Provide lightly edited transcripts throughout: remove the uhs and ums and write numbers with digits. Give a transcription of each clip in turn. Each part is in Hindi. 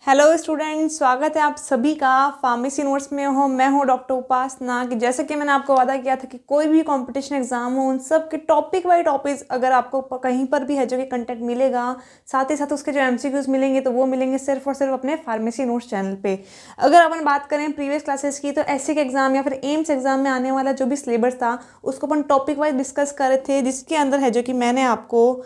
हेलो स्टूडेंट, स्वागत है आप सभी का फार्मेसी नोट्स में। मैं हूँ डॉक्टर उपासना। कि जैसे कि मैंने आपको वादा किया था कि कोई भी कंपटीशन एग्जाम हो उन सब के टॉपिक वाइज टॉपिक्स अगर आपको कहीं पर भी है जो कि कंटेंट मिलेगा, साथ ही साथ उसके जो एमसीक्यूज मिलेंगे तो वो मिलेंगे सिर्फ और सिर्फ अपने फार्मेसी नोट्स चैनल पे। अगर अपन बात करें प्रीवियस क्लासेस की तो एससी के एग्जाम या फिर एम्स एग्जाम में आने वाला जो भी सिलेबस था उसको अपन टॉपिक वाइज डिस्कस कर रहे थे, जिसके अंदर है जो कि मैंने आपको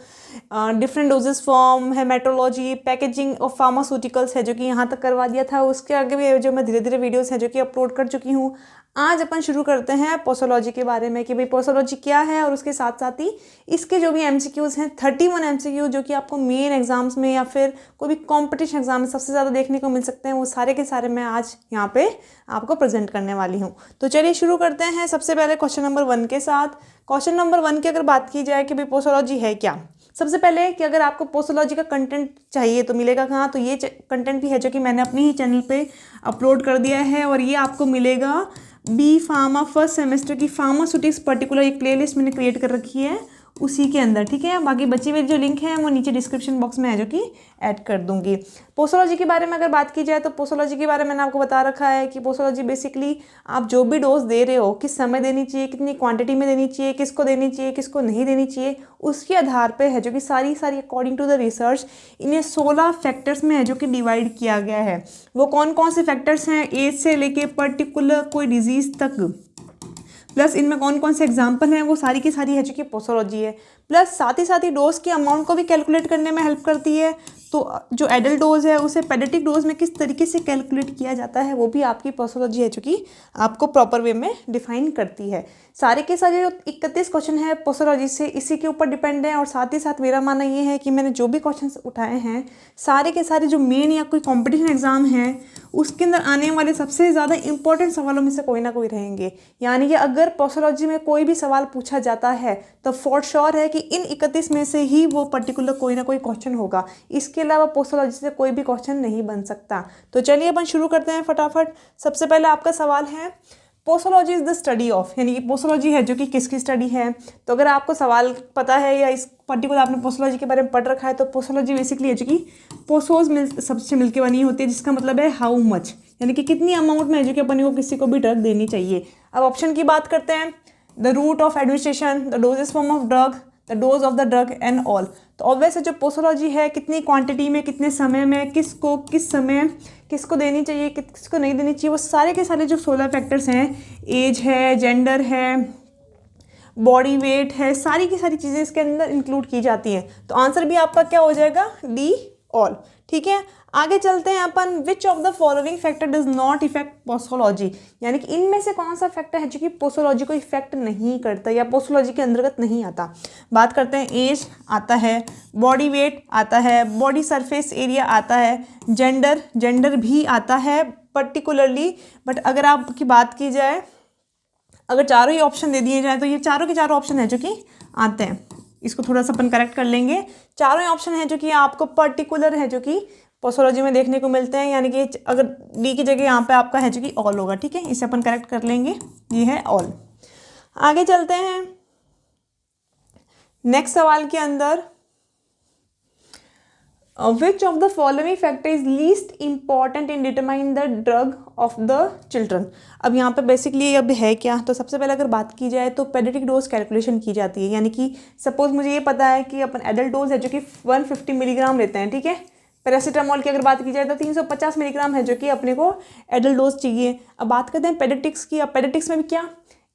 different doses form, haematology, packaging of pharmaceuticals है जो कि यहाँ तक करवा दिया था। उसके आगे भी जो मैं धीरे धीरे वीडियोस है जो कि अपलोड कर चुकी हूँ। आज अपन शुरू करते हैं पोसोलॉजी के बारे में कि भाई पोसोलॉजी क्या है, और उसके साथ साथ ही इसके जो भी एमसीक्यूज हैं 31 एमसीक्यू जो कि आपको मेन एग्जाम्स में या फिर कोई भी कॉम्पिटिशन एग्जाम में सबसे ज़्यादा देखने को मिल सकते हैं, वो सारे के सारे मैं आज यहाँ पे आपको प्रेजेंट करने वाली हूँ। तो चलिए शुरू करते हैं सबसे पहले क्वेश्चन नंबर 1 के साथ। क्वेश्चन नंबर 1 की अगर बात की जाए कि भाई पोसोलॉजी है क्या, सबसे पहले कि अगर आपको पोसोलॉजी का कंटेंट चाहिए तो मिलेगा कहाँ, तो ये कंटेंट भी है जो कि मैंने अपने ही चैनल पे अपलोड कर दिया है, और ये आपको मिलेगा बी फार्मा फर्स्ट सेमेस्टर की फार्मास्यूटिक्स पर्टिकुलर एक प्लेलिस्ट मैंने क्रिएट कर रखी है उसी के अंदर, ठीक है। बाकी बची हुई जो लिंक है वो नीचे डिस्क्रिप्शन बॉक्स में है जो कि ऐड कर दूंगी। पोसोलॉजी के बारे में अगर बात की जाए तो पोसोलॉजी के बारे में मैंने आपको बता रखा है कि पोसोलॉजी बेसिकली आप जो भी डोज दे रहे हो, किस समय देनी चाहिए, कितनी क्वांटिटी में देनी चाहिए, किसको देनी चाहिए, किसको नहीं देनी चाहिए, उसके आधार पर है जो कि सारी अकॉर्डिंग टू द रिसर्च इन्हें 16 फैक्टर्स में है जो कि डिवाइड किया गया है। वो कौन कौन से फैक्टर्स हैं, एज से लेके पर्टिकुलर कोई डिजीज़ तक, प्लस इनमें कौन कौन से एग्जाम्पल हैं, वो सारी की सारी है जो कि पोसोलॉजी है। प्लस साथ ही डोज के अमाउंट को भी कैलकुलेट करने में हेल्प करती है। तो जो एडल्ट डोज है उसे पेडियाट्रिक डोज में किस तरीके से कैलकुलेट किया जाता है वो भी आपकी पोसोलॉजी है जो कि आपको प्रॉपर वे में डिफाइन करती है। सारे के सारे जो 31 क्वेश्चन है पोसोलॉजी से इसी के ऊपर डिपेंड है। और साथ ही साथ मेरा मानना ये है कि मैंने जो भी क्वेश्चन उठाए हैं सारे के सारे जो मेन या कोई कॉम्पिटिशन एग्जाम है उसके अंदर आने वाले सबसे ज़्यादा इंपॉर्टेंट सवालों में से कोई ना कोई रहेंगे। यानी कि अगर पोसोलॉजी में कोई भी सवाल पूछा जाता है तो फॉर श्योर है कि इन 31 में से ही वो पर्टिकुलर कोई ना कोई क्वेश्चन होगा। इसके अलावा पोसोलॉजी से कोई भी क्वेश्चन नहीं बन सकता। तो चलिए अपन शुरू करते हैं फटाफट। सबसे पहले आपका सवाल है posology is the study of, यानी कि पोसोलॉजी है जो कि किसकी स्टडी है। तो अगर आपको सवाल पता है या इस पर्टिकुलर आपने पोसोलॉजी के बारे में पढ़ रखा है तो पोसोलॉजी बेसिकली है जो कि पोसोज सबसे मिलकर बनी होती है, जिसका मतलब है हाउ मच, यानी कि कितनी अमाउंट में है जो कि अपन को किसी को भी ड्रग देनी चाहिए। अब ऑप्शन की बात करते हैं, the route of administration, the doses form of drug, the dose of the drug and all. तो ऑब्वियस है जो पोसोलॉजी है कितनी क्वांटिटी में, कितने समय में, किसको किस समय किसको देनी चाहिए, किसको नहीं देनी चाहिए, वो सारे के सारे जो 16 फैक्टर्स हैं, एज है, जेंडर है, बॉडी वेट है, सारी की सारी चीज़ें इसके अंदर इंक्लूड की जाती हैं। तो आंसर भी आपका क्या हो जाएगा, डी ऑल, ठीक है। आगे चलते हैं अपन, which of the following factor does not affect posology, यानी कि इनमें से कौन सा फैक्टर है जो कि पोसोलॉजी को इफेक्ट नहीं करता या पोसोलॉजी के अंतर्गत नहीं आता। बात करते हैं, एज आता है, बॉडी वेट आता है, बॉडी सरफेस एरिया आता है, जेंडर भी आता है पर्टिकुलरली। बट अगर आपकी बात की जाए, अगर चारों ही ऑप्शन दे दिए जाए तो ये चारों के चारों ऑप्शन है जो कि आते हैं। इसको थोड़ा सा अपन करेक्ट कर लेंगे, चारों ही ऑप्शन है जो कि आपको पर्टिकुलर है जो कि पोसोलॉजी में देखने को मिलते हैं, यानी कि अगर डी की जगह यहाँ पे आपका है जो कि ऑल होगा, ठीक है। इसे अपन करेक्ट कर लेंगे, ये है ऑल। आगे चलते हैं नेक्स्ट सवाल के अंदर, which of the following factor is least important in determine the drug of the children. अब यहाँ पे बेसिकली अब है क्या, तो सबसे पहले अगर बात की जाए तो पेडियाट्रिक डोज कैलकुलेशन की जाती है। यानी कि सपोज मुझे ये पता है कि अपन एडल्ट डोज है जो कि 150 मिलीग्राम लेते हैं, ठीक है। पैरासीटामोल की अगर बात की जाए तो 350 मिलीग्राम है जो कि अपने को एडल्ट डोज चाहिए। अब बात करते हैं पेडियाट्रिक्स की। अब पेडियाट्रिक्स में भी क्या,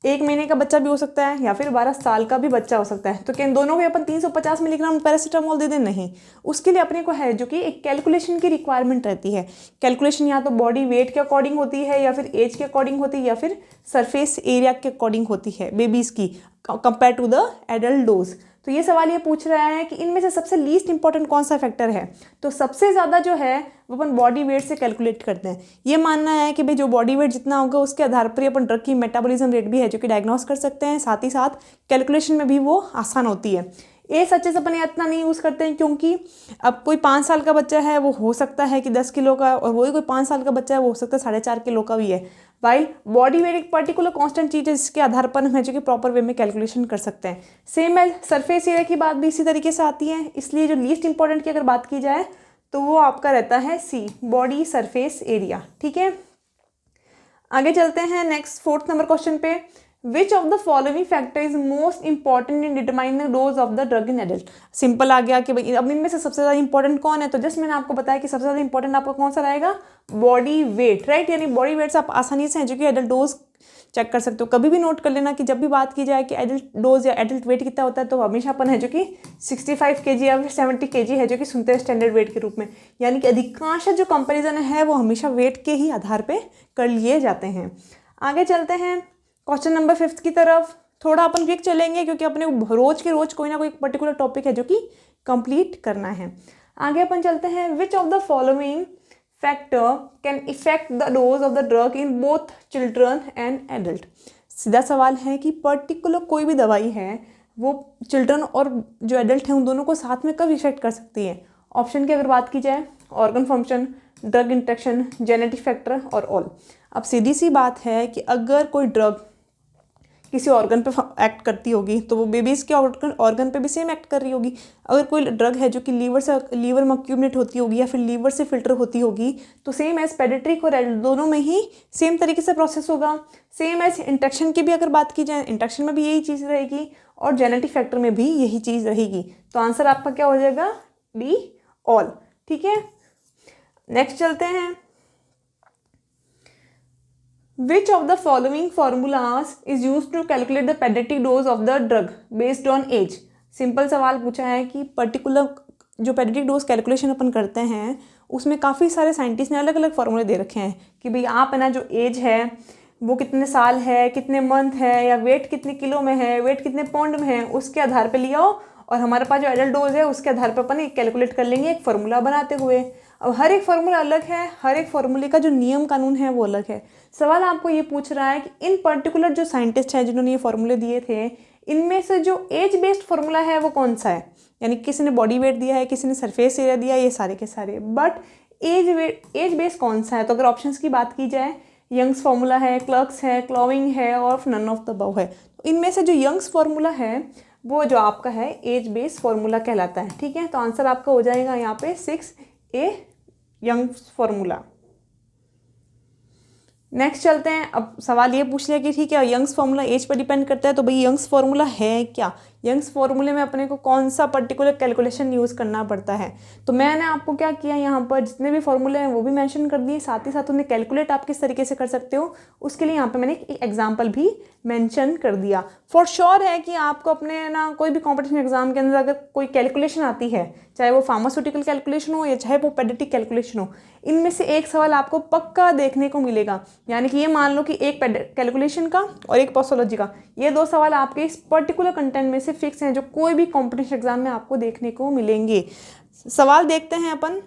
1 महीने का बच्चा भी हो सकता है या फिर 12 साल का भी बच्चा हो सकता है। तो क्या इन दोनों में अपन 350 मिलीग्राम पैरासीटामोल दे दें, नहीं। उसके लिए अपने को है जो कि एक कैलकुलेशन की रिक्वायरमेंट रहती है। कैलकुलेशन या तो बॉडी वेट के अकॉर्डिंग होती है, या फिर एज के अकॉर्डिंग होती है, या फिर सरफेस एरिया के अकॉर्डिंग होती है बेबीज़ की compare to the adult dose. तो ये सवाल ये पूछ रहा है कि इनमें से सबसे लीस्ट इंपॉर्टेंट कौन सा फैक्टर है। तो सबसे ज़्यादा जो है वो अपन बॉडी वेट से कैलकुलेट करते हैं। ये मानना है कि भाई जो बॉडी वेट जितना होगा उसके आधार पर ही अपन ड्रग की मेटाबॉलिज्म रेट भी है जो कि डायग्नोस कर सकते हैं। साथ ही साथ कैलकुलेशन में भी वो आसान होती है। एज अच्छे से अपन इतना नहीं यूज़ करते हैं, क्योंकि अब कोई 5 साल का बच्चा है वो हो सकता है कि 10 किलो का, और वही कोई 5 साल का बच्चा है वो हो सकता है 4.5 किलो का भी है। वाइल बॉडी वेट एक पर्टिकुलर कांस्टेंट चीज़ है जिसके आधार पर हम जो कि प्रॉपर वे में कैलकुलेशन कर सकते हैं। सेम है सरफेस एरिया की बात भी इसी तरीके से आती है। इसलिए जो लीस्ट इंपॉर्टेंट की अगर बात की जाए तो वो आपका रहता है सी, बॉडी सरफेस एरिया। ठीक है, आगे चलते हैं नेक्स्ट 4th नंबर क्वेश्चन पे। Which of the following factor is most important in determining the dose of the drug in adult. Simple आ गया कि भाई अब इनमें से सबसे ज़्यादा इंपॉर्टेंट कौन है, तो जस्ट मैंने आपको बताया कि सबसे ज़्यादा इंपॉर्टेंट आपका कौन सा रहेगा, बॉडी वेट, राइट। यानी बॉडी वेट से आप आसानी से जो कि एडल्ट डोज चेक कर सकते हो। कभी भी नोट कर लेना कि जब भी बात की जाए कि एडल्ट डोज या एडल्ट वेट कितना होता है, तो हमेशा अपन है जो कि 65 kg या फिर 70 kg है जो कि सुनते हैं स्टैंडर्ड वेट के रूप में। यानी कि अधिकांश जो कंपैरिजन है वो हमेशा वेट के ही आधार पे कर लिए जाते हैं। आगे चलते हैं क्वेश्चन नंबर 5 की तरफ। थोड़ा अपन क्विक चलेंगे क्योंकि अपने रोज के रोज कोई ना कोई पर्टिकुलर टॉपिक है जो कि कंप्लीट करना है। आगे अपन चलते हैं, विच of the following factor can effect the dose of the drug in both children and adult. सीधा सवाल है कि पर्टिकुलर कोई भी दवाई है वो चिल्ड्रन और जो एडल्ट हैं उन दोनों को साथ में कब इफेक्ट कर सकती है। ऑप्शन की अगर बात की जाए, organ function, drug interaction, genetic factor और ऑल। अब सीधी सी बात है कि अगर कोई ड्रग किसी ऑर्गन पे एक्ट करती होगी तो वो बेबीज़ के ऑर्गन पे भी सेम एक्ट कर रही होगी। अगर कोई ड्रग है जो कि लीवर में अक्यूमुलेट होती होगी या फिर लीवर से फिल्टर होती होगी, तो सेम एज पेडिट्रिक और एडल्ट दोनों में ही सेम तरीके से प्रोसेस होगा। सेम एज इंटरेक्शन की भी अगर बात की जाए, इंटरेक्शन में भी यही चीज़ रहेगी और जेनेटिक फैक्टर में भी यही चीज़ रहेगी। तो आंसर आपका क्या हो जाएगा, डी, ऑल। ठीक है, नेक्स्ट चलते हैं। Which of the following formulas is used to calculate the pediatric dose of the drug based on age? Simple सवाल पूछा है कि पर्टिकुलर जो पेडियाट्रिक डोज कैलकुलेशन अपन करते हैं उसमें काफ़ी सारे साइंटिस्ट ने अलग अलग फार्मूले दे रखे हैं कि भाई आप है ना जो एज है वो कितने साल है, कितने मंथ है, या वेट कितने किलो में है, वेट कितने पाउंड में है, उसके आधार पे लिया हो और हमारे पास जो एडल्ट डोज है उसके आधार पर अपन कैलकुलेट कर लेंगे एक फार्मूला बनाते हुए। अब हर एक फार्मूला अलग है, हर एक फार्मूले का जो नियम कानून है वो अलग है। सवाल आपको ये पूछ रहा है कि इन पर्टिकुलर जो साइंटिस्ट हैं जिन्होंने ये फार्मूले दिए थे, इनमें से जो एज बेस्ड फार्मूला है वो कौन सा है। यानी किसी ने बॉडी वेट दिया है, किसी ने सरफेस एरिया दिया है, ये सारे के सारे, बट एज बेस्ड कौन सा है। तो अगर ऑप्शंस की बात की जाए, यंग्स फार्मूला है, क्लर्क्स है, क्लॉविंग है और नन ऑफ द अबव है। तो इनमें से जो यंग्स फार्मूला है वो जो आपका है एज बेस्ड फार्मूला कहलाता है। ठीक है, तो आंसर आपका हो जाएगा यहाँ पे 6A, यंग्स फार्मूला। नेक्स्ट चलते हैं। अब सवाल ये पूछ लिया कि ठीक है यंग्स फार्मूला एज पर डिपेंड करता है, तो भाई यंग्स फार्मूला है क्या, यंग्स फार्मूले में अपने को कौन सा पर्टिकुलर कैलकुलेशन यूज़ करना पड़ता है। तो मैंने आपको क्या किया, यहाँ पर जितने भी फार्मूले हैं वो भी मेंशन कर दिए, साथ ही साथ उन्हें कैलकुलेट आप किस तरीके से कर सकते हो उसके लिए यहाँ पे मैंने एक एग्जाम्पल भी मेंशन कर दिया। फॉर श्योर है कि आपको अपने ना कोई भी कॉम्पिटिशन एग्जाम के अंदर अगर कोई कैलकुलेशन आती है, चाहे वो फार्मास्यूटिकल कैलकुलेशन हो या चाहे वो पेडियाट्रिक कैलकुलेशन हो, इनमें से एक सवाल आपको पक्का देखने को मिलेगा। यानी कि ये मान लो कि एक कैलकुलेशन का और एक पैथोलॉजी का, ये दो सवाल आपके इस पर्टिकुलर कंटेंट में से फिक्स हैं जो कोई भी कॉम्पिटिशन एग्जाम में आपको देखने को मिलेंगे। सवाल देखते हैं अपन,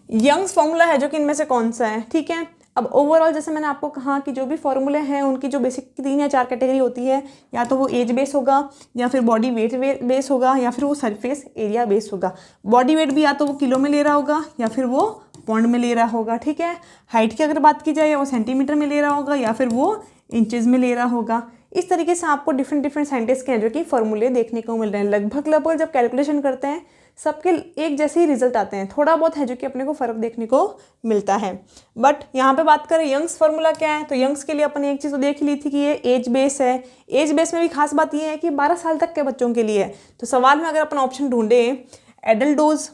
यंग्स फार्मूला है जो कि इनमें से कौन सा है। ठीक है, अब ओवरऑल जैसे मैंने आपको कहा कि जो भी फॉर्मूले हैं उनकी जो बेसिक 3 या 4 कैटेगरी होती है, या तो वो एज बेस होगा या फिर बॉडी वेट बेस होगा या फिर वो सरफेस एरिया बेस होगा। बॉडी वेट भी या तो वो किलो में ले रहा होगा या फिर वो पाउंड में ले रहा होगा। ठीक है, हाइट की अगर बात की जाए वो सेंटीमीटर में ले रहा होगा या फिर वो इंचेस में ले रहा होगा। इस तरीके से आपको डिफरेंट साइंटिस्ट के हैं जो कि फॉर्मूले देखने को मिल रहे हैं। लगभग जब कैलकुलेशन करते हैं सबके एक जैसे ही रिजल्ट आते हैं, थोड़ा बहुत है जो कि अपने को फ़र्क देखने को मिलता है। बट यहाँ पे बात करें यंग्स फार्मूला क्या है, तो यंग्स के लिए अपन एक चीज़ तो देख ली थी कि ये एज बेस है। एज बेस में भी खास बात ये है कि 12 साल तक के बच्चों के लिए है। तो सवाल में अगर अपन ऑप्शन ढूंढे adult dose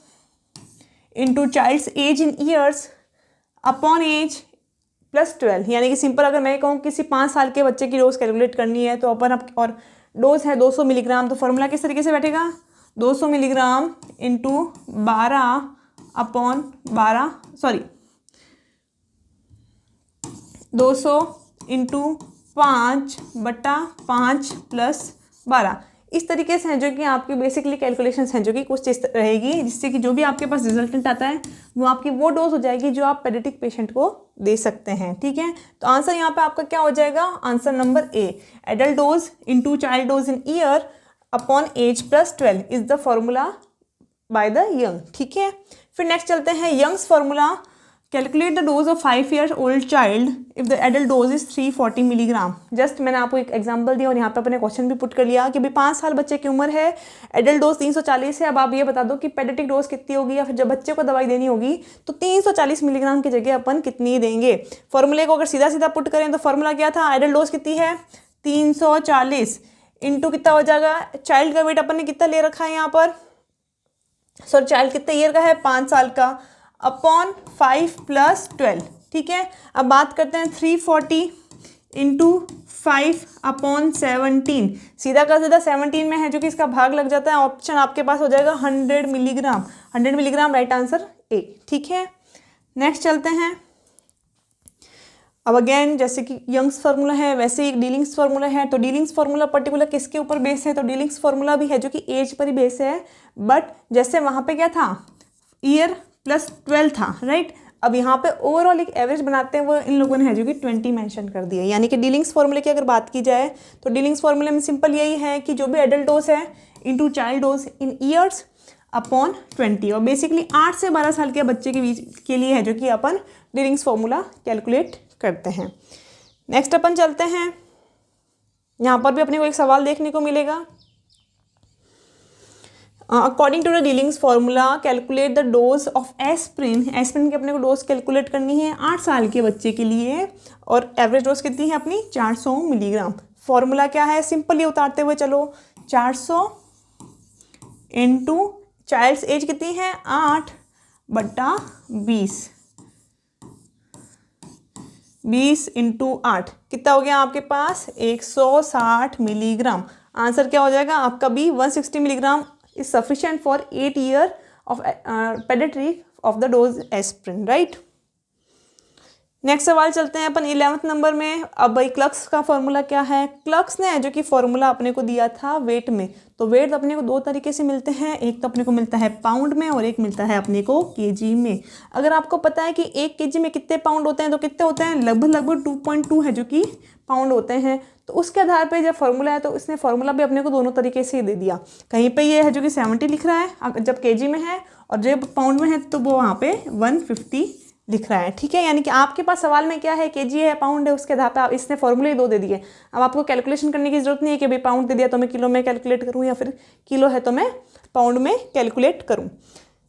into child's age in years upon age plus 12, यानी कि सिंपल अगर मैं कहूँ किसी 5 साल के बच्चे की डोज कैलकुलेट करनी है तो अपन और डोज है 200 मिलीग्राम, तो फॉर्मूला किस तरीके से बैठेगा, 200 milligram into 12 upon 12, sorry 200 into 5/5 plus 12। इस तरीके से हैं जो कि आपकी बेसिकली कैलकुलेशंस हैं जो कि कुछ इस रहेगी, जिससे कि जो भी आपके पास रिजल्टेंट आता है वो आपकी वो डोज हो जाएगी जो आप पेडियाट्रिक पेशेंट को दे सकते हैं। ठीक है, तो आंसर यहाँ पे आपका क्या हो जाएगा, answer number A, adult dose into child dose in year upon age plus 12 is the formula by the Young. ठीक है, फिर नेक्स्ट चलते हैं Young's formula calculate the dose of 5 years old child if the adult dose is 340 milligram. Just मैंने आपको एक एग्जांपल दिया और यहाँ पे अपने क्वेश्चन भी पुट कर लिया कि भाई 5 साल बच्चे की उम्र है, एडल्ट डोज 340 है। अब आप ये बता दो कि पेडियाट्रिक डोज कितनी होगी, या फिर जब बच्चे को दवाई देनी होगी तो 340 मिलीग्राम की जगह अपन कितनी देंगे। फॉर्मूले को अगर सीधा सीधा पुट करें तो फॉर्मूला क्या था, एडल्ट डोज कितनी है 340 इंटू कितना हो जाएगा, चाइल्ड का वेट अपन ने कितना ले रखा है यहाँ पर, सॉरी चाइल्ड कितने ईयर का है 5 साल का, अपॉन 5 + 12। ठीक है, अब बात करते हैं 340 इंटू 5/17। सीधा का सीधा 17 में है जो कि इसका भाग लग जाता है, ऑप्शन आपके पास हो जाएगा 100 milligram. 100 milligram right answer A. ठीक है, नेक्स्ट चलते हैं। अब अगेन जैसे कि यंग्स फार्मूला है वैसे ही एक डीलिंग्स फार्मूला है। तो डीलिंग्स फार्मूला पर्टिकुलर किसके ऊपर बेस है, तो डीलिंग्स फार्मूला भी है जो कि एज पर ही बेस है, बट जैसे वहाँ पे क्या था ईयर प्लस 12 था, राइट। अब यहाँ पे ओवरऑल एक एवरेज बनाते हैं, वो इन लोगों ने है जो कि 20 मेंशन कर दिया। यानी कि डीलिंग्स फार्मूले की अगर बात की जाए तो डीलिंग्स फार्मूले में सिंपल यही है कि जो भी एडल्ट डोज है इंटू चाइल्ड डोज इन ईयर्स अपॉन 20, और बेसिकली 8 से 12 साल के बच्चे के बीच के लिए है जो कि अपन डीलिंग्स फार्मूला कैलकुलेट करते हैं। नेक्स्ट अपन चलते हैं, यहाँ पर भी अपने को एक सवाल देखने को मिलेगा। According to the Dilling's formula calculate the dose of aspirin. Aspirin की अपने को डोज कैलकुलेट करनी है 8 साल के बच्चे के लिए, और एवरेज डोज कितनी है अपनी 400 मिलीग्राम। फार्मूला क्या है, सिंपल ये उतारते हुए चलो, 400 इंटू चाइल्ड्स एज कितनी है 8/20, 20 इंटू 8 कितना हो गया आपके पास 160 मिलीग्राम। आंसर क्या हो जाएगा आपका B, 160 milligram is sufficient for 8 years of paediatry of the dose aspirin, right. Next सवाल चलते हैं अपन 11th नंबर में। अब भाई क्लक्स का फॉर्मूला क्या है, क्लक्स ने जो कि फॉर्मूला अपने को दिया था वेट में। तो वेट अपने को दो तरीके से मिलते हैं, एक तो अपने को मिलता है पाउंड में और एक मिलता है अपने को केजी में। अगर आपको पता है कि 1 केजी में कितने पाउंड होते हैं तो कितने होते हैं, लगभग 2.2 है जो कि पाउंड होते हैं। तो उसके आधार पे जब फॉर्मूला है तो इसने फॉर्मूला भी अपने को दोनों तरीके से ही दे दिया। कहीं पे ये है जो कि 70 लिख रहा है जब केजी में है, और जब पाउंड में है तो वो वहाँ पे 150 लिख रहा है। ठीक है, यानी कि आपके पास सवाल में क्या है, केजी है पाउंड है, उसके आधार पे आप इसने फॉर्मूले ही दो दे दिए। अब आपको कैलकुलेशन करने की जरूरत नहीं है कि भाई पाउंड दे दिया तो मैं किलो में कैलकुलेट करूँ, या फिर किलो है तो मैं पाउंड में कैलकुलेट करूँ।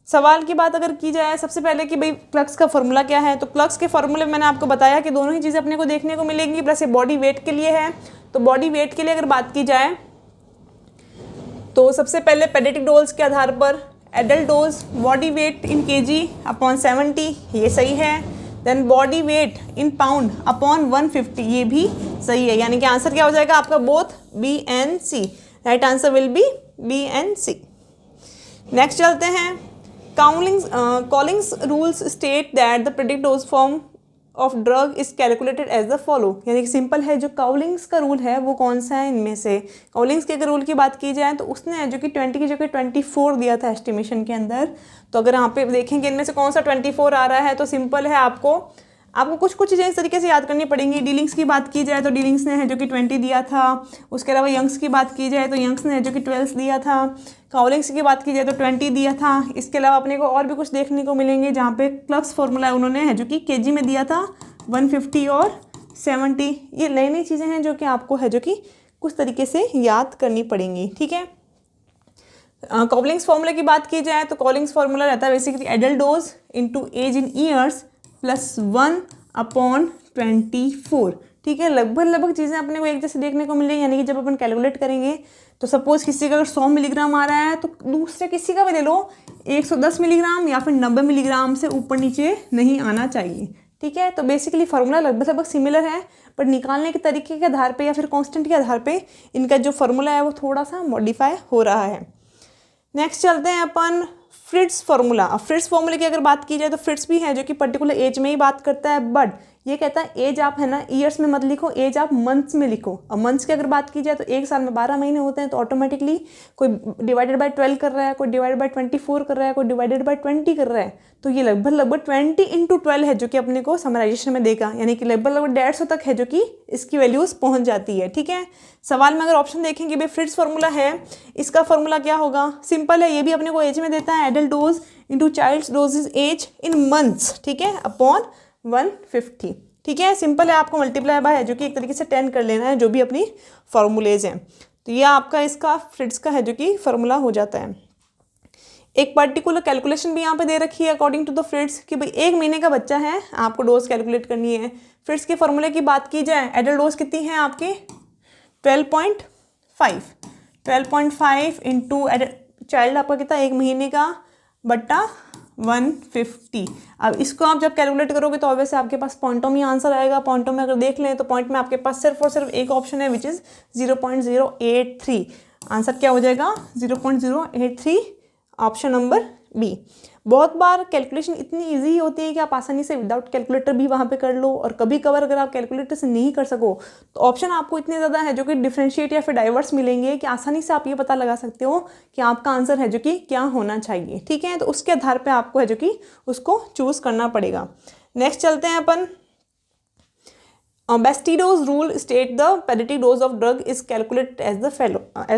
सवाल की बात अगर की जाए सबसे पहले कि भाई क्लक्स का फॉर्मूला क्या है, तो क्लक्स के फॉर्मूले में मैंने आपको बताया कि दोनों ही चीज़ें अपने को देखने को मिलेंगी, प्लस ये बॉडी वेट के लिए है। तो बॉडी वेट के लिए अगर बात की जाए तो सबसे पहले पेडियाट्रिक डोज के आधार पर एडल्ट डोज बॉडी वेट इन केजी अपॉन 70, ये सही है। देन बॉडी वेट इन पाउंड अपॉन 150, ये भी सही है। यानी कि आंसर क्या हो जाएगा आपका, both B and C. Right answer will be B and C. Next चलते हैं, Cowling's rules state that the predict dose form of drug is calculated as the follow. यानी कि सिंपल है, जो काउलिंग्स का रूल है वो कौन सा है इनमें से। काउलिंग्स के अगर रूल की बात की जाए तो उसने जो कि 20 की जगह 24 दिया था एस्टिमेशन के अंदर। तो अगर यहाँ पे देखेंगे इनमें से कौन सा 24 आ रहा है, तो सिंपल है, आपको कुछ चीज़ें इस तरीके से याद करनी पड़ेंगी। डीलिंग्स की बात की जाए तो डीलिंग्स ने है जो कि 20 दिया था। उसके अलावा यंग्स की बात की जाए तो यंग्स ने है जो कि 12 दिया था। काउलिंग्स की बात की जाए तो 20 दिया था। इसके अलावा अपने को और भी कुछ देखने को मिलेंगे जहाँ पे क्लक्स फॉर्मूला उन्होंने है जो कि केजी में दिया था 150 और 70। ये नई नई चीज़ें हैं जो कि आपको है जो कि कुछ तरीके से याद करनी पड़ेंगी। ठीक है, कॉलिंग्स फॉर्मूला की बात की जाए तो कॉलिंग्स फॉर्मूला रहता है basically adult dose into age in years plus 1/24। ठीक है, लगभग चीज़ें अपने को एक जैसे देखने को मिलेंगी। यानी कि जब अपन कैलकुलेट करेंगे तो सपोज किसी का अगर 100 मिलीग्राम आ रहा है तो दूसरे किसी का भी ले लो 110 मिलीग्राम या फिर 90 मिलीग्राम से ऊपर नीचे नहीं आना चाहिए। ठीक है, तो बेसिकली फार्मूला लगभग सिमिलर है, पर निकालने के तरीके के आधार पे या फिर कांस्टेंट के आधार पे इनका जो फार्मूला है वो थोड़ा सा मॉडिफाई हो रहा है। नेक्स्ट चलते हैं अपन फ्रिट्स फार्मूला। अब फ्रिट्स फार्मूले की अगर बात की जाए तो फ्रिट्स भी है जो कि पर्टिकुलर एज में ही बात करता है, बट ये कहता है एज आप है ना ईयर्स में मत लिखो, एज आप मंथ्स में लिखो। अब मंथ्स की अगर बात की जाए तो एक साल में 12 महीने होते हैं, तो ऑटोमेटिकली कोई डिवाइडेड बाय 12 कर रहा है, कोई डिवाइडेड बाय 24 कर रहा है, कोई डिवाइडेड बाय 20 कर रहा है। तो ये लगभग 20 इंटू 12 है जो कि अपने को समराइजेशन में देगा। यानी कि लगभग 150 तक है जो कि इसकी वैल्यूज पहुंच जाती है। ठीक है, सवाल में अगर ऑप्शन देखेंगे भाई फ्रिट्स फार्मूला है, इसका फार्मूला क्या होगा, सिंपल है, ये भी अपने को एज में देता है, है adult dose into child's doses age in months, ठीक है, अपॉन 150, ठीक है। सिंपल है, आपको मल्टीप्लाई बाय है जो कि एक तरीके से 10 कर लेना है, जो भी अपनी फार्मूलेज हैं। तो ये आपका इसका फ्रिट्स का है जो कि फार्मूला हो जाता है। एक पर्टिकुलर कैलकुलेशन भी यहाँ पे दे रखी है अकॉर्डिंग टू द फ्रिट्स कि भाई 1 महीने का बच्चा है, आपको डोज कैलकुलेट करनी है। फ्रिट्स के फार्मूले की बात की जाए, एडल्ट डोज कितनी है आपकी 12.5 इंटू चाइल्ड आपका कितना 1 महीने का बट्टा 150। अब इसको आप जब कैलकुलेट करोगे तो ऑब्वियसली आपके पास पॉइंटों में आंसर आएगा। पॉइंटों में अगर देख लें तो पॉइंट में आपके पास सिर्फ और सिर्फ एक ऑप्शन है विच इज़ 0.083। आंसर क्या हो जाएगा 0.083, ऑप्शन नंबर बी। बहुत बार कैलकुलेशन इतनी इजी होती है कि आप आसानी से विदाउट कैलकुलेटर भी वहाँ पे कर लो, और कभी कभार अगर आप कैलकुलेटर से नहीं कर सको तो ऑप्शन आपको इतने ज़्यादा है जो कि डिफरेंशिएट या फिर डाइवर्स मिलेंगे कि आसानी से आप ये पता लगा सकते हो कि आपका आंसर है जो कि क्या होना चाहिए, ठीक है। तो उसके आधार पर आपको है जो कि उसको चूज़ करना पड़ेगा। नेक्स्ट चलते हैं अपन, best dose rule state the parity dose of drug is calculated as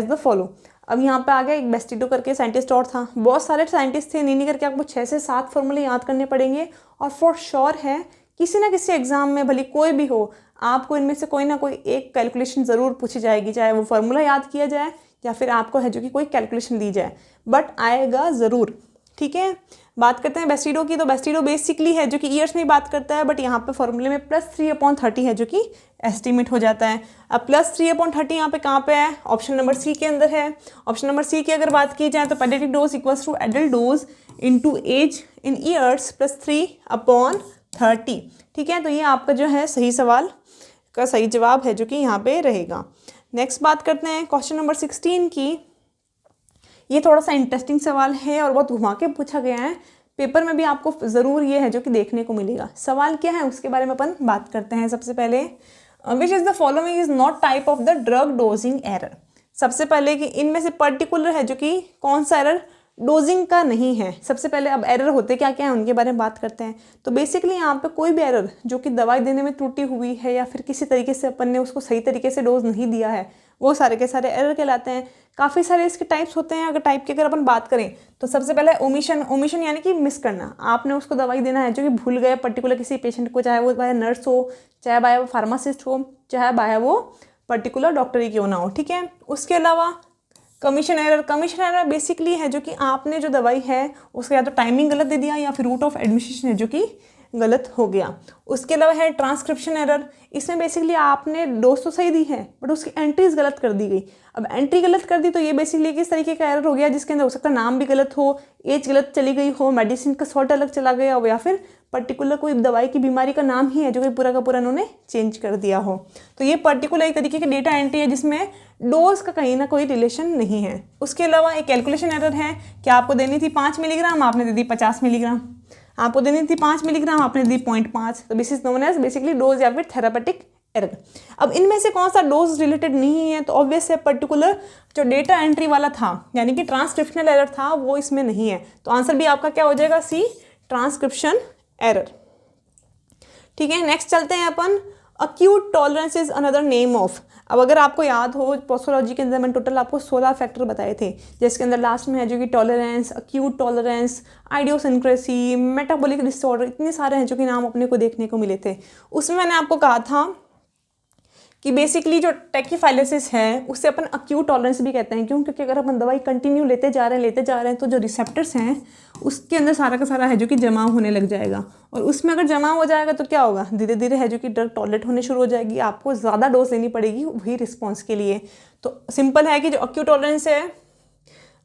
the follow. अब यहाँ पे आ गया एक बेस्टिडो करके साइंटिस्ट और था, बहुत सारे साइंटिस्ट थे, नहीं करके आपको 6 से 7 फॉर्मूले याद करने पड़ेंगे, और फॉर श्योर है किसी ना किसी एग्जाम में भले कोई भी हो आपको इनमें से कोई ना कोई एक कैलकुलेशन ज़रूर पूछी जाएगी, चाहे वो फार्मूला याद किया जाए या फिर आपको है जो कि कोई कैलकुलेशन दी जाए, बट आएगा ज़रूर, ठीक है। बात करते हैं बेस्टिडो की, तो बेस्टिडो बेसिकली है जो कि ईयर्स में बात करता है, बट यहाँ पे फॉर्मूले में +3/30 है जो कि एस्टिमेट हो जाता है। अब +3/30 यहाँ पे कहाँ पे है, ऑप्शन नंबर सी के अंदर है। ऑप्शन नंबर सी की अगर बात की जाए तो paediatric dose equals to adult dose into age in years +3/30, ठीक है। तो ये आपका जो है सही सवाल का सही जवाब है जो कि यहाँ पे रहेगा। नेक्स्ट बात करते हैं क्वेश्चन नंबर 16 की। ये थोड़ा सा इंटरेस्टिंग सवाल है और बहुत घुमा के पूछा गया है, पेपर में भी आपको ज़रूर ये है जो कि देखने को मिलेगा। सवाल क्या है उसके बारे में अपन बात करते हैं। सबसे पहले which is the following is not type of the drug dosing error. सबसे पहले कि इनमें से पर्टिकुलर है जो कि कौन सा एरर डोजिंग का नहीं है। सबसे पहले अब एरर होते क्या क्या है उनके बारे में बात करते हैं। तो बेसिकली यहाँ पे कोई भी एरर जो कि दवाई देने में त्रुटि हुई है या फिर किसी तरीके से अपन ने उसको सही तरीके से डोज नहीं दिया है, वो सारे के सारे एरर कहलाते हैं। काफ़ी सारे इसके टाइप्स होते हैं। अगर टाइप की अगर अपन बात करें तो सबसे पहले ओमिशन यानी कि मिस करना। आपने उसको दवाई देना है जो कि भूल गए पर्टिकुलर किसी पेशेंट को, चाहे वो बाय नर्स हो, चाहे बाय वो फार्मासिस्ट हो, चाहे बाय वो पर्टिकुलर डॉक्टर ही क्यों ना हो, ठीक है। उसके अलावा कमीशन एरर बेसिकली है जो कि आपने जो दवाई है उसका या तो टाइमिंग गलत दे दिया या फिर रूट ऑफ एडमिनिस्ट्रेशन है जो कि गलत हो गया। उसके अलावा है ट्रांसक्रिप्शन एरर। इसमें बेसिकली आपने डोज तो सही दी है बट उसकी एंट्रीज गलत कर दी गई। अब एंट्री गलत कर दी तो ये बेसिकली किस तरीके का एरर हो गया जिसके अंदर हो सकता है नाम भी गलत हो, एज गलत चली गई हो, मेडिसिन का सॉर्ट अलग चला गया हो, या फिर पर्टिकुलर कोई दवाई की बीमारी का नाम ही है जो कि पूरा का पूरा उन्होंने चेंज कर दिया हो। तो ये पर्टिकुलर एक तरीके की डेटा एंट्री है जिसमें डोज का कहीं ना कोई रिलेशन नहीं है। उसके अलावा एक कैलकुलेशन एरर है कि आपको देनी थी 5 मिलीग्राम, आपने दे दी 50 मिलीग्राम। आपको देनी थी 5 मिलीग्राम, आपने दी 0.5। तो this is known as basically dose या फिर थेरापेटिक एरर। अब इनमें से कौन सा डोज रिलेटेड नहीं है, तो ऑब्वियस है पर्टिकुलर जो डेटा एंट्री वाला था यानी कि ट्रांसक्रिप्शनल एरर था वो इसमें नहीं है। तो आंसर भी आपका क्या हो जाएगा, सी, ट्रांसक्रिप्शन एरर, ठीक है। नेक्स्ट चलते हैं अपन, acute tolerance is another name of. अब अगर आपको याद हो पोस्टोलॉजी के अंदर मैंने टोटल आपको 16 फैक्टर बताए थे, जिसके अंदर लास्ट में है जो कि tolerance, acute tolerance, idiosyncrasy, metabolic disorder, इतने सारे हैं जो कि नाम अपने को देखने को मिले थे। उसमें मैंने आपको कहा था कि बेसिकली जो टैकीफाइलेसिस है उससे अपन अक्यूट टॉलरेंस भी कहते हैं। क्यों? क्योंकि अगर अपन दवाई कंटिन्यू लेते जा रहे हैं तो जो रिसेप्टर्स हैं उसके अंदर सारा का सारा है जो कि जमा होने लग जाएगा, और उसमें अगर जमा हो जाएगा तो क्या होगा, धीरे धीरे है जो कि ड्रग टॉलरेट होने शुरू हो जाएगी, आपको ज़्यादा डोज लेनी पड़ेगी वही रिस्पॉन्स के लिए। तो सिंपल है कि जो अक्यूट टॉलरेंस है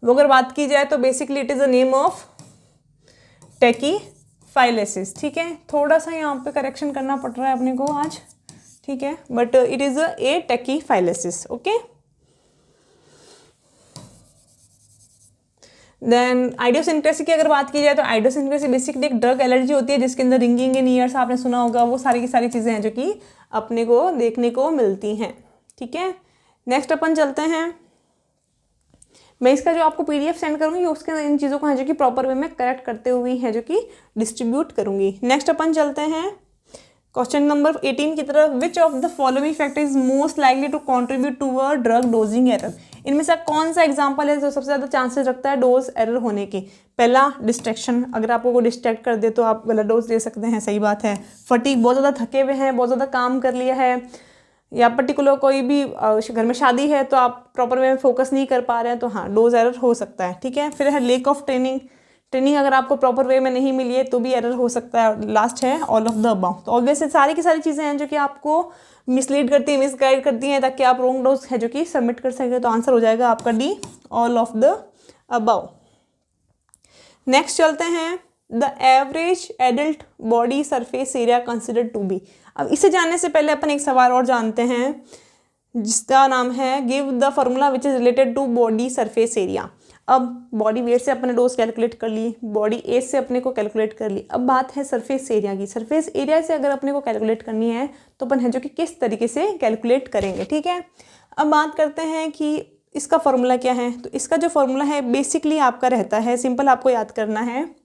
वो अगर बात की जाए तो basically it is a name of tachyphylaxis, ठीक है। थोड़ा सा यहाँ पे करेक्शन करना पड़ रहा है अपने को आज, ठीक है, but it is a tachyphylaxis, okay. Then idiosyncrasy की अगर बात की जाए तो आइडियोसिंक्रेसी बेसिकली एक ड्रग एलर्जी होती है जिसके अंदर रिंगिंग इन ईयर्स आपने सुना होगा, वो सारी की सारी चीज़ें हैं जो कि अपने को देखने को मिलती हैं, ठीक है। नेक्स्ट अपन चलते हैं, मैं इसका जो आपको PDF सेंड करूँगी उसके अंदर इन चीज़ों को है जो कि प्रॉपर वे में करेक्ट करते हुए है जो कि डिस्ट्रीब्यूट करूँगी। नेक्स्ट अपन चलते हैं क्वेश्चन नंबर 18 की तरफ, which of the following factor is most likely to contribute to a drug dosing error. इनमें से कौन सा एग्जाम्पल है जो सबसे ज़्यादा चांसेस रखता है डोज एरर होने की? पहला, डिस्ट्रैक्शन, अगर आपको कोई डिस्ट्रैक्ट कर दे तो आप गलत डोज दे सकते हैं, सही बात है। फटीग, बहुत ज़्यादा थके हुए हैं, बहुत ज़्यादा काम कर लिया है, या पर्टिकुलर कोई भी घर में शादी है तो आप प्रॉपर वे में फोकस नहीं कर पा रहे हैं, तो हाँ डोज एरर हो सकता है, ठीक है। फिर है लेक ऑफ ट्रेनिंग, ट्रेनिंग अगर आपको प्रॉपर वे में नहीं मिली है तो भी एरर हो सकता है। लास्ट है ऑल ऑफ द अबव। तो ऑब्वियसली सारी की सारी चीज़ें हैं जो कि आपको मिसलीड करती हैं, मिसगाइड करती हैं, ताकि आप रॉन्ग डोज है जो कि सबमिट कर सकें। तो आंसर हो जाएगा आपका D, all of the above. Next चलते हैं, the average adult body surface area considered to be. अब इसे जानने से पहले अपन एक सवाल और जानते हैं जिसका नाम है give the formula which is related to body surface area. अब बॉडी वेट से अपने डोज कैलकुलेट कर ली, बॉडी एज से अपने को कैलकुलेट कर ली, अब बात है सरफेस एरिया की। सरफेस एरिया से अगर अपने को कैलकुलेट करनी है तो अपन है जो कि किस तरीके से कैलकुलेट करेंगे, ठीक है। अब बात करते हैं कि इसका फॉर्मूला क्या है। तो इसका जो फॉर्मूला है बेसिकली आपका रहता है, सिंपल आपको याद करना है,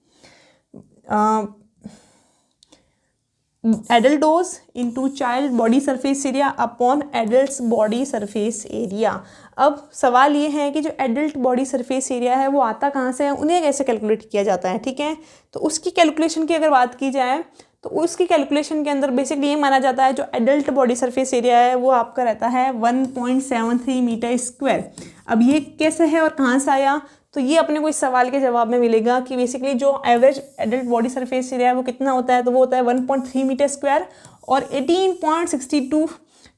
adult dose into child body surface area upon adult body surface area. अब सवाल ये है कि जो एडल्ट बॉडी सरफेस एरिया है वो आता कहाँ से है, उन्हें कैसे कैलकुलेट किया जाता है, ठीक है। तो उसकी कैलकुलेशन की अगर बात की जाए तो उसकी कैलकुलेशन के अंदर बेसिकली ये माना जाता है जो एडल्ट बॉडी सरफेस एरिया है वो आपका रहता है 1.73 मीटर स्क्वायर। अब ये कैसे है और कहाँ से आया, तो ये अपने को इस सवाल के जवाब में मिलेगा कि बेसिकली जो average adult body surface area है वो कितना होता है, तो वो होता है 1.3 मीटर स्क्वायर और 18.62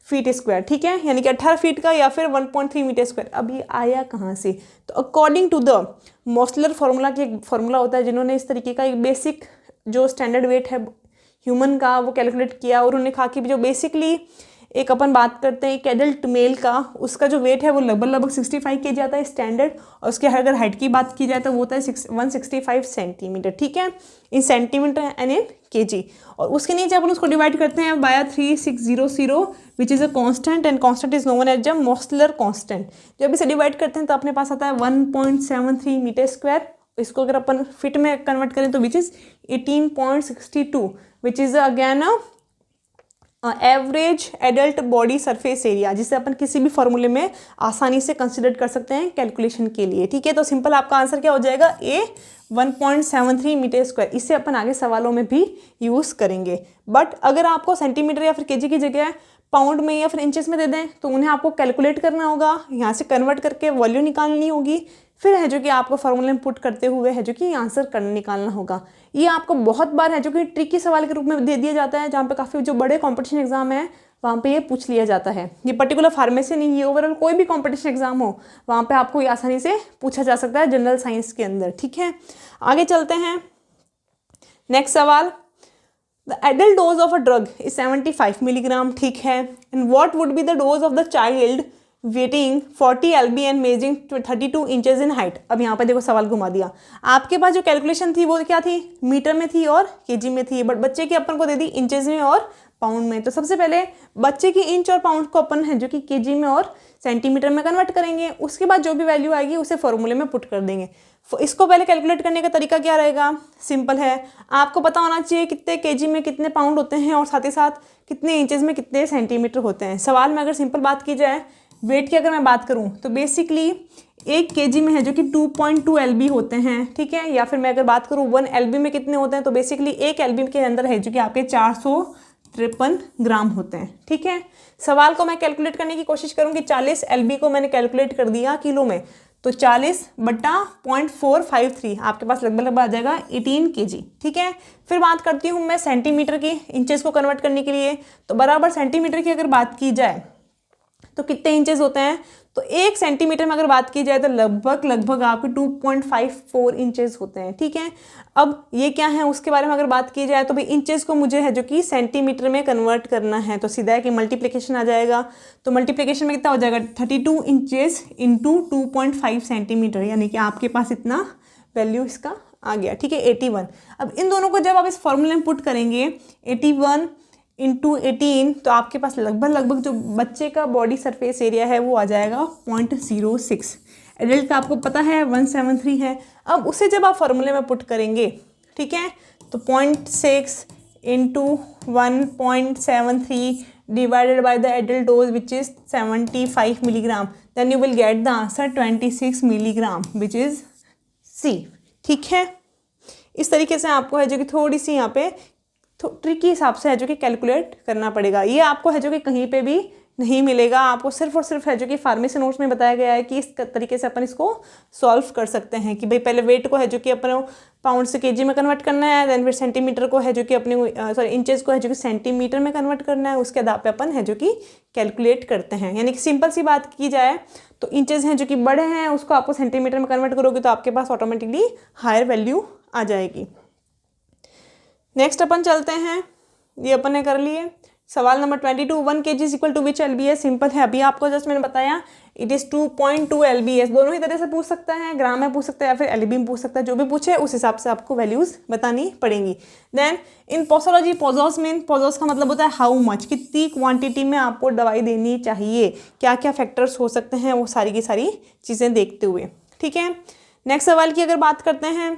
फीट स्क्वायर, ठीक है, यानी कि 18 फीट का या फिर 1.3 मीटर स्क्वायर। अब ये आया कहाँ से, तो अकॉर्डिंग टू द मोस्लर फार्मूला की एक फार्मूला होता है, जिन्होंने इस तरीके का एक बेसिक जो स्टैंडर्ड वेट है ह्यूमन का वो कैलकुलेट किया और उन्होंने कहा कि जो बेसिकली एक अपन बात करते हैं एक एडल्ट मेल का, उसका जो वेट है वो लगभग 65 kg आता है स्टैंडर्ड, और उसके अगर हाइट की बात की जाए तो वो होता है 165 सेंटीमीटर, ठीक है, in centimetre and in kg। और उसके नीचे अपन उसको डिवाइड करते हैं by 3600 which is a constant and constant is known as a Mosteller constant. जब इसे डिवाइड करते हैं तो अपने पास आता है 1.73 मीटर स्क्वायर। इसको अगर अपन फिट में कन्वर्ट करें तो which is 18.62 which is again average adult body surface area, जिसे अपन किसी भी फॉर्मूले में आसानी से कंसिडर कर सकते हैं कैलकुलेशन के लिए, ठीक है। तो सिंपल आपका आंसर क्या हो जाएगा, ए 1.73 मीटर स्क्वायर। इसे अपन आगे सवालों में भी यूज़ करेंगे। बट अगर आपको सेंटीमीटर या फिर केजी की जगह पाउंड में या फिर इंचेस में दे दें तो उन्हें आपको कैलकुलेट करना होगा, यहाँ से कन्वर्ट करके वैल्यू निकालनी होगी, फिर है जो कि आपको फॉर्मूले में पुट करते हुए है जो कि आंसर करना निकालना होगा। ये आपको बहुत बार है जो कि ट्रिकी सवाल के रूप में दे दिया जाता है, जहाँ पे काफ़ी जो बड़े कंपटीशन एग्जाम है वहाँ पे ये पूछ लिया जाता है। ये पर्टिकुलर फार्मेसी नहीं, ये ओवरऑल कोई भी कंपटीशन एग्जाम हो वहाँ पे आपको ये आसानी से पूछा जा सकता है जनरल साइंस के अंदर, ठीक है। आगे चलते हैं, नेक्स्ट सवाल, the adult dose of a drug is 75 milligram, ठीक है, and what would be the dose of the child waiting 40 LB and मेजिंग 32 inches in height. अब यहाँ पर देखो सवाल घुमा दिया, आपके पास जो कैलकुलेशन थी वो क्या थी, मीटर में थी और केजी में थी, बट बच्चे की अपन को दे दी इंचेस में और पाउंड में। तो सबसे पहले बच्चे की इंच और पाउंड को अपन है जो कि केजी में और सेंटीमीटर में कन्वर्ट करेंगे, उसके बाद जो भी वैल्यू आएगी उसे फॉर्मूले में पुट कर देंगे। इसको पहले कैलकुलेट करने का तरीका क्या रहेगा, सिंपल है, आपको पता होना चाहिए कितने केजी में कितने पाउंड होते हैं और साथ ही साथ कितने इंचेस में कितने सेंटीमीटर होते हैं। सवाल में अगर सिंपल बात की जाए वेट की अगर मैं बात करूं तो बेसिकली 1 kg में है जो कि 2.2 LB होते हैं, ठीक है, या फिर मैं अगर बात करूं 1 LB में कितने होते हैं तो बेसिकली 1 LB के अंदर है जो कि आपके 453 ग्राम होते हैं, ठीक है। सवाल को मैं कैलकुलेट करने की कोशिश करूंगी, 40 LB को मैंने कैलकुलेट कर दिया किलो में, तो 40/0.453 आपके पास लगभग आ जाएगा 18 kg, ठीक है। फिर बात करती हूँ मैं सेंटीमीटर की, इंचेस को कन्वर्ट करने के लिए, तो बराबर सेंटीमीटर की अगर बात की जाए तो कितने इंचेस होते हैं, तो 1 सेंटीमीटर में अगर बात की जाए तो लगभग आपके 2.54 इंचेस होते हैं, ठीक है। अब ये क्या है उसके बारे में अगर बात की जाए तो भाई इंचेस को मुझे है जो कि सेंटीमीटर में कन्वर्ट करना है, तो सीधा है कि मल्टीप्लिकेशन आ जाएगा, तो मल्टीप्लिकेशन में कितना हो जाएगा 32 इंचेस इंटू 2.5 सेंटीमीटर, यानी कि आपके पास इतना वैल्यू इसका आ गया, ठीक है, 81। अब इन दोनों को जब आप इस फॉर्मूले में पुट करेंगे 81 इंटू 18 तो आपके पास लगभग जो बच्चे का बॉडी सरफेस एरिया है वो आ जाएगा 0.06। एडल्ट का आपको पता है 173 है। अब उसे जब आप फॉर्मूले में पुट करेंगे, ठीक है, तो 0.6 into 1.73 divided by the adult dose which is 75 milligram, then you will get the answer 26 milligram which is C. ठीक है, इस तरीके से आपको है जो कि थोड़ी सी यहाँ पे ट्रिक के हिसाब से है जो कि कैलकुलेट करना पड़ेगा। ये आपको है जो कि कहीं पे भी नहीं मिलेगा, आपको सिर्फ और सिर्फ है जो कि फार्मेसी नोट्स में बताया गया है कि इस तरीके से अपन इसको सॉल्व कर सकते हैं कि भाई पहले वेट को है जो कि अपन पाउंड से केजी में कन्वर्ट करना है, देन फिर सेंटीमीटर को है जो कि अपने सॉरी इंचेस को है जो कि सेंटीमीटर में कन्वर्ट करना है, उसके आधार पे अपन है जो कि कैलकुलेट करते हैं। यानी कि सिंपल सी बात की जाए तो इंचेस हैं जो कि बड़े हैं उसको आपको सेंटीमीटर में कन्वर्ट करोगे तो आपके पास ऑटोमेटिकली हायर वैल्यू आ जाएगी। नेक्स्ट अपन चलते हैं, ये अपन ने कर लिए। सवाल number 22, 1 kg is equal to which LBS। Simple है, अभी आपको जस्ट मैंने बताया इट इज़ 2.2 LBS। दोनों ही तरह से पूछ सकता है, ग्राम में पूछ सकता है या फिर LB में पूछ सकता है, जो भी पूछे उस हिसाब से आपको वैल्यूज़ बतानी पड़ेंगी। देन इन पोसोलॉजी पोजोस में, पोजोस का मतलब होता है हाउ मच, कितनी क्वांटिटी में आपको दवाई देनी चाहिए, क्या क्या फैक्टर्स हो सकते हैं, वो सारी की सारी चीज़ें देखते हुए। ठीक है, नेक्स्ट सवाल की अगर बात करते हैं,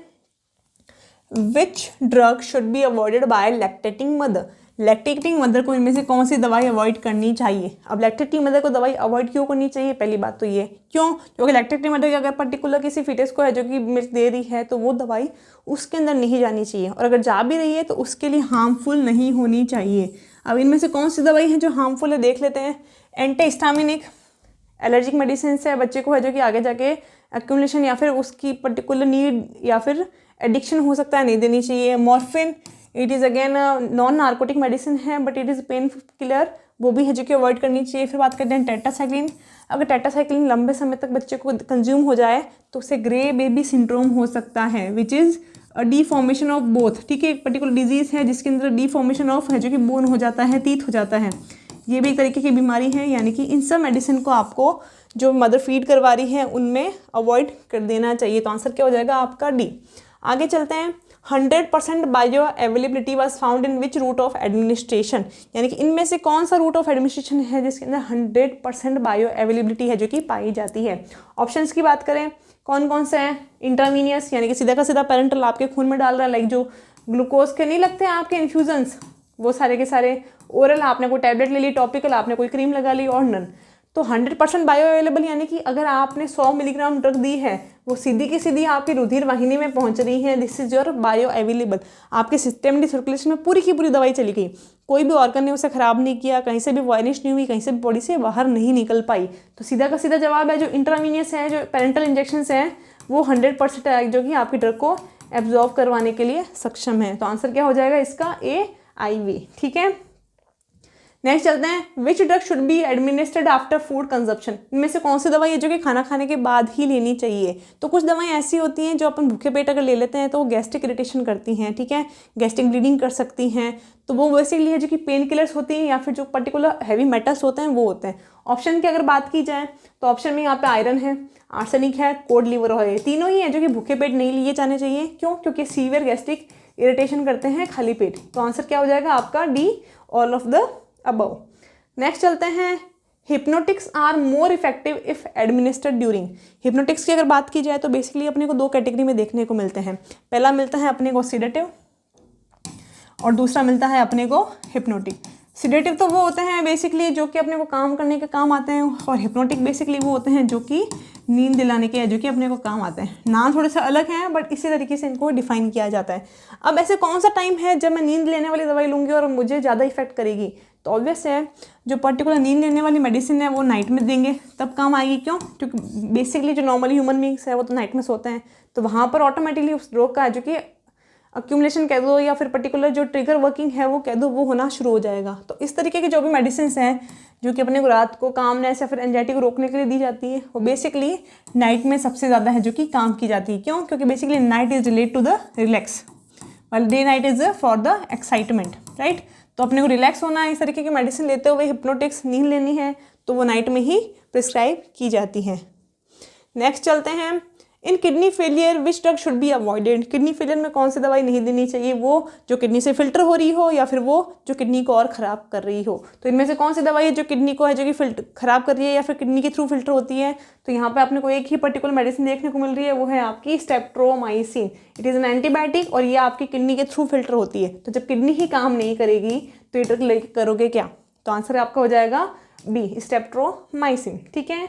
which drug should be avoided by lactating mother. Lactating mother को इनमें से कौन सी दवाई अवॉइड करनी चाहिए। अब लैक्टेटिंग मदर को दवाई अवॉइड क्यों करनी चाहिए, पहली बात तो ये क्यों, क्योंकि लैक्टेटिंग मदर अगर पर्टिकुलर किसी फिटस को है जो कि मिल्क दे रही है तो वो दवाई उसके अंदर नहीं जानी चाहिए, और अगर जा भी रही है तो उसके लिए हार्मफुल नहीं होनी चाहिए। अब इनमें से कौन सी दवाई है जो हार्मफुल है देख लेते हैं। एंटीहिस्टामिनिक, एलर्जिक मेडिसिन है, बच्चे को है जो कि आगे जाके एक्यूमुलेशन या फिर उसकी पर्टिकुलर नीड या फिर एडिक्शन हो सकता है, नहीं देनी चाहिए। Morphine, it is again non narcotic medicine है but it is pain killer, वो भी है जो कि अवॉइड करनी चाहिए। फिर बात करते हैं टेट्रासाइक्लिन। अगर टेट्रासाइक्लिन लंबे समय तक बच्चे को कंज्यूम हो जाए तो उससे ग्रे बेबी सिंड्रोम हो सकता है which is deformation of both. ठीक है, एक पर्टिकुलर डिजीज़ है जिसके अंदर डीफॉर्मेशन ऑफ है जो कि बोन हो जाता है, टीथ हो जाता है, ये भी एक तरीके की बीमारी है। यानी कि इन सब मेडिसिन को आपको जो मदर फीड करवा रही है उनमें अवॉइड कर देना चाहिए। तो आंसर क्या हो जाएगा आपका डी। आगे चलते हैं, 100% bio availability was found in which route of administration. यानी कि इनमें से कौन सा रूट ऑफ एडमिनिस्ट्रेशन है जिसके अंदर 100% बायो अवेलेबिलिटी है जो कि पाई जाती है। ऑप्शंस की बात करें कौन कौन से हैं, इंटरवीनियस यानी कि सीधा का सीधा पेरेंटल आपके खून में डाल रहा है, लाइक जो ग्लूकोज के नहीं लगते हैं आपके इन्फ्यूजन्स, वो सारे के सारे। ओरल आपने कोई टैबलेट ले ली, टॉपिकल आपने कोई क्रीम लगा ली, और नन। तो 100% बायो अवेलेबल यानी कि अगर आपने 100 मिलीग्राम ड्रग दी है वो सीधी की सीधी आपकी रुधिर वाहिनी में पहुंच रही है, this is your bio available. आपके सिस्टम सर्कुलेशन में पूरी की पूरी दवाई चली गई, कोई भी ऑर्गन ने उसे खराब नहीं किया, कहीं से भी वायनिश नहीं हुई, कहीं से भी बॉडी से बाहर नहीं निकल पाई। तो सीधा का सीधा जवाब है जो इंट्रावीनियस है, जो पेरेंटल इंजेक्शन है, वो 100% है जो कि आपकी ड्रग को एब्जॉर्व करवाने के लिए सक्षम है। तो आंसर क्या हो जाएगा इसका, ए IV। ठीक है, नेक्स्ट चलते हैं, which drug should be administered after food consumption. इनमें से कौन सी दवाई है जो कि खाना खाने के बाद ही लेनी चाहिए। तो कुछ दवाएं ऐसी होती हैं जो अपन भूखे पेट अगर ले लेते हैं तो वो गैस्ट्रिक इरिटेशन करती हैं, ठीक है, गैस्ट्रिक ब्लीडिंग कर सकती हैं, तो वो बेसिकली है जो कि पेन किलर्स होती हैं या फिर जो पर्टिकुलर हैवी मेटल्स होते हैं वो होते हैं। ऑप्शन की अगर बात की जाए तो ऑप्शन में यहाँ पे आयरन है, आर्सेनिक है, कोड लिवर है, तीनों ही हैं जो कि भूखे पेट नहीं लिए जाने चाहिए। क्यों, क्योंकि सीवियर गैस्ट्रिक इरिटेशन करते हैं खाली पेट। तो आंसर क्या हो जाएगा आपका D, all of the above. Next चलते हैं, hypnotics are more effective if administered during. Hypnotics की अगर बात की जाए तो बेसिकली अपने को दो कैटेगरी में देखने को मिलते हैं। पहला मिलता है अपने को सीडेटिव और दूसरा मिलता है अपने को हिप्नोटिक। सीडेटिव तो वो होते हैं बेसिकली जो कि अपने को काम करने के काम आते हैं, और हिप्नोटिक बेसिकली वो होते हैं जो कि नींद दिलाने के जो कि अपने को काम आते हैं। नाम थोड़े से अलग हैं बट इसी तरीके से इनको डिफाइन किया जाता है। अब ऐसे कौन सा टाइम है जब मैं नींद लेने वाली दवाई लूँगी और मुझे ज़्यादा इफेक्ट करेगी। तो ऑब्वियस है जो पर्टिकुलर नींद लेने वाली मेडिसिन है वो नाइट में देंगे तब काम आएगी। क्यों, क्योंकि बेसिकली जो नॉर्मली ह्यूमन बींग्स है वो तो नाइट में सोते हैं, तो वहाँ पर ऑटोमेटिकली उस रोग का जो कि अक्यूमुलेशन कह दो या फिर पर्टिकुलर जो ट्रिगर वर्किंग है वो कह दो, वो होना शुरू हो जाएगा। तो इस तरीके की जो भी मेडिसिन हैं जो कि अपने को रात को कामनेस या फिर एंजाइटी को रोकने के लिए दी जाती है वो बेसिकली नाइट में सबसे ज़्यादा है जो कि काम की जाती है। क्यों, क्योंकि basically night is relate to the relax, while day night is for the excitement, right. तो अपने को रिलैक्स होना है, इस तरीके की मेडिसिन लेते हुए हिप्नोटिक्स नींद लेनी है तो वो नाइट में ही प्रिस्क्राइब की जाती है। नेक्स्ट चलते हैं, इन kidney failure which drug should be avoided. Kidney failure में कौन सी दवाई नहीं देनी चाहिए, वो जो किडनी से फिल्टर हो रही हो या फिर वो जो किडनी को और ख़राब कर रही हो। तो इनमें से कौन सी दवाई है जो किडनी को है जो कि फिल्टर ख़राब कर रही है या फिर किडनी के थ्रू फिल्टर होती है। तो यहाँ पे आपने को एक ही पर्टिकुलर मेडिसिन देखने को मिल रही है, वो है आपकी स्टेप्ट्रोमाइसिन। इट इज़ एन एंटीबायोटिक और ये आपकी किडनी के थ्रू फिल्टर होती है। तो जब किडनी ही काम नहीं करेगी तो ये ड्रग लेके करोगे क्या। तो आंसर आपका हो जाएगा बी, स्टेप्ट्रोमाइसिन। ठीक है,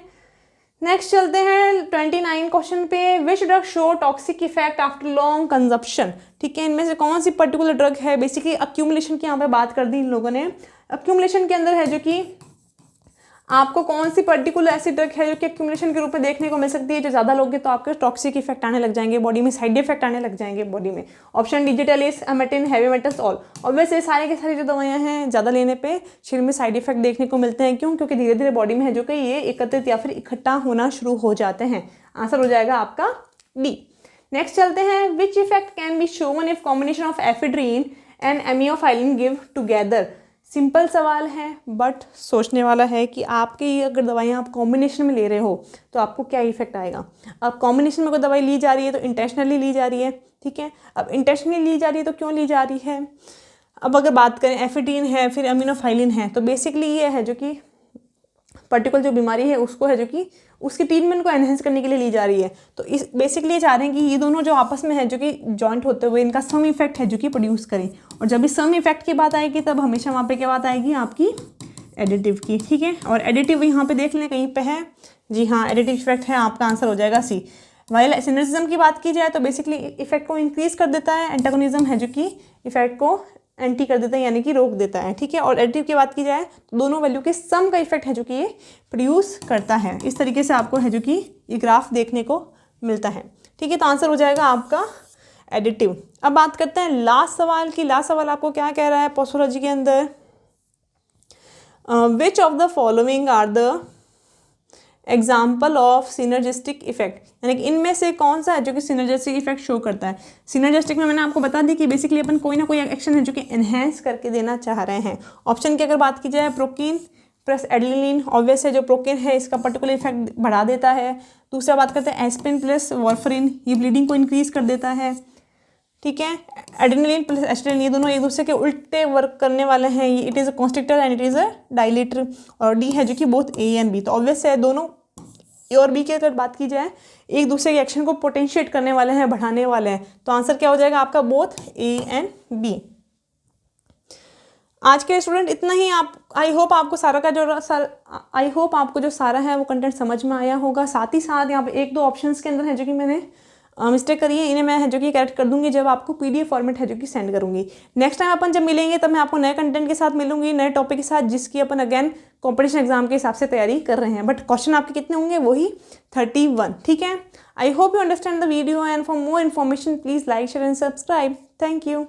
नेक्स्ट चलते हैं 29 क्वेश्चन पे, which drug show toxic effect after long consumption. ठीक है, इनमें से कौन सी पर्टिकुलर ड्रग है, बेसिकली अक्यूमुलेशन की यहाँ पे बात कर दी इन लोगों ने। अक्यूमुलेशन के अंदर है जो कि आपको कौन सी पर्टिकुलर ऐसी ड्रग है जो कि अक्यूमुलेशन के रूप में देखने को मिल सकती है, जो ज़्यादा लोगे तो आपके टॉक्सिक इफेक्ट आने लग जाएंगे बॉडी में, साइड इफेक्ट आने लग जाएंगे बॉडी में। Option digitalis, एमेटिन, heavy metals, all. और वैसे सारे के सारी जो दवाइयाँ हैं ज़्यादा लेने पे शरीर में साइड इफेक्ट देखने को मिलते हैं। क्यों? क्योंकि धीरे धीरे बॉडी में है जो कि ये एकत्रित या फिर इकट्ठा होना शुरू हो जाते हैं। आंसर हो जाएगा आपका डी। नेक्स्ट चलते हैं, which effect can be shown if combination of ephedrine and aminophylline give together. सिंपल सवाल है बट सोचने वाला है कि आपके ये अगर दवाइयाँ आप कॉम्बिनेशन में ले रहे हो तो आपको क्या इफेक्ट आएगा। अब कॉम्बिनेशन में कोई दवाई ली जा रही है तो इंटेंशनली ली जा रही है, ठीक है। अब इंटेंशनली ली जा रही है तो क्यों ली जा रही है। अब अगर बात करें एफिड्रीन है फिर एमिनोफाइलिन है, तो बेसिकली ये है जो कि पर्टिकुलर जो बीमारी है उसको है जो कि उसकी ट्रीटमेंट को एनहेंस करने के लिए ली जा रही है। तो इस बेसिकली ये चाह रहे हैं कि ये दोनों जो आपस में है जो कि जॉइंट होते हुए इनका सम इफेक्ट है जो कि प्रोड्यूस करें। और जब इस सम इफेक्ट की बात आएगी तब हमेशा वहाँ पे क्या बात आएगी आपकी एडिटिव की, ठीक है। और एडिटिव यहाँ पे देख लें कहीं पे है, जी हाँ एडिटिव इफेक्ट है, आपका आंसर हो जाएगा सी। वाइल सिनर्जिज्म की बात की जाए तो बेसिकली इफेक्ट को इंक्रीज कर देता है, एंटागोनिज्म है जो कि इफेक्ट को एंटी कर देता है यानी कि रोक देता है, ठीक है। और एडिटिव की बात की जाए तो दोनों वैल्यू के सम का इफेक्ट है जो कि ये प्रोड्यूस करता है। इस तरीके से आपको है जो कि ये ग्राफ देखने को मिलता है, ठीक है। तो आंसर हो जाएगा आपका एडिटिव। अब बात करते हैं लास्ट सवाल की। लास्ट सवाल आपको क्या कह रहा है पोस्टोलॉजी के अंदर, which of the following are the example of synergistic effect, यानी कि इनमें से कौन सा है जो कि सिनर्जिस्टिक इफेक्ट शो करता है। सिनर्जिस्टिक में मैंने आपको बता दी कि बेसिकली अपन कोई ना कोई एक्शन है जो कि एनहेंस करके देना चाह रहे हैं। ऑप्शन की अगर बात की जाए प्रोकीन प्लस एड्रेनलिन, ऑब्वियस है जो प्रोकीन है इसका पर्टिकुलर इफेक्ट बढ़ा देता है। दूसरा बात करते हैं एस्पिरिन प्लस वार्फरिन, ये ब्लीडिंग को इंक्रीज कर देता है, ठीक है। एड्रेनलिन प्लस एस्ट्रेलिन ये दोनों एक दूसरे के उल्टे वर्क करने वाले हैं, ये it is a constrictor and it is a dilator. और डी है जो कि बोथ ए एंड बी, तो ऑब्वियस है दोनों ए और बी की अगर बात की जाए एक दूसरे के एक्शन को पोटेंशिएट करने वाले हैं, बढ़ाने वाले हैं। तो आंसर क्या हो जाएगा आपका बोथ ए एंड बी। आज के स्टूडेंट इतना ही। आप आई होप आपको जो सारा है वो कंटेंट समझ में आया होगा। साथ ही साथ यहाँ पे एक दो ऑप्शंस के अंदर है जो कि मैंने मिस्टेक करी है, इन्हें मैं है जो कि करेक्ट कर दूंगी जब आपको पीडीएफ फॉर्मेट है जो कि सेंड करूंगी। नेक्स्ट टाइम अपन जब मिलेंगे तब मैं आपको नए कंटेंट के साथ मिलूंगी, नए टॉपिक के साथ, जिसकी अपन अगेन कॉम्पिटिशन एग्जाम के हिसाब से तैयारी कर रहे हैं। बट क्वेश्चन आपके कितने होंगे, वही 31, ठीक है। I hope you understand the video and for more information please like share and subscribe. Thank you.